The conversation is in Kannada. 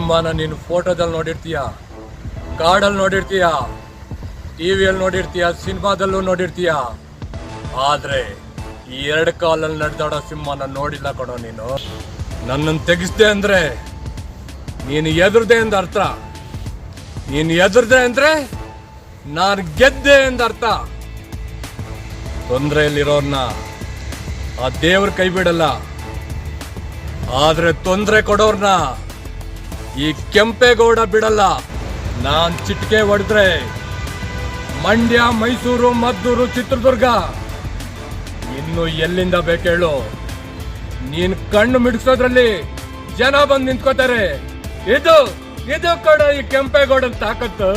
ಸಿಂಹನ ನೀನು ಫೋಟೋದಲ್ಲಿ ನೋಡಿರ್ತೀಯ, ಕಾಡಲ್ಲಿ ನೋಡಿರ್ತೀಯ, ಟಿವಿಯಲ್ಲಿ ನೋಡಿರ್ತೀಯ, ಸಿನಿಮಾದಲ್ಲೂ ನೋಡಿರ್ತೀಯ. ಆದ್ರೆ ಈ 2 ಕಾಲಲ್ಲಿ ನಡೆದಾಡೋ ಸಿಂಹನ ನೋಡಿಲ್ಲ ಕಣೋ ನೀನು. ನನ್ನನ್ನು ತೆಗಿಸ್ದೆ ಅಂದ್ರೆ ನೀನು ಎದುರ್ದೆ ಎಂದ ಅರ್ಥ. ನೀನು ಎದುರ್ದೆ ಅಂದ್ರೆ ನಾನು ಗೆದ್ದೆ ಎಂದ ಅರ್ಥ. ತೊಂದರೆಯಲ್ಲಿರೋರ್ನ ಆ ದೇವ್ರ ಕೈ ಬಿಡಲ್ಲ, ಆದ್ರೆ ತೊಂದರೆ ಕೊಡೋರ್ನ ಈ ಕೆಂಪೇಗೌಡ ಬಿಡಲ್ಲ. ನಾನ್ ಚಿಟಿಕೆ ಹೊಡೆದ್ರೆ ಮಂಡ್ಯ, ಮೈಸೂರು, ಮದ್ದೂರು, ಚಿತ್ರದುರ್ಗ ಇನ್ನು ಎಲ್ಲಿಂದ ಬೇಕೇಳು? ನೀನ್ ಕಣ್ಣು ಮಿಡಿಸೋದ್ರಲ್ಲಿ ಜನ ಬಂದು ನಿಂತ್ಕೋತಾರೆ. ಇದು ಕೊಡ ಈ ಕೆಂಪೇಗೌಡನ ತಾಕತ್ತು.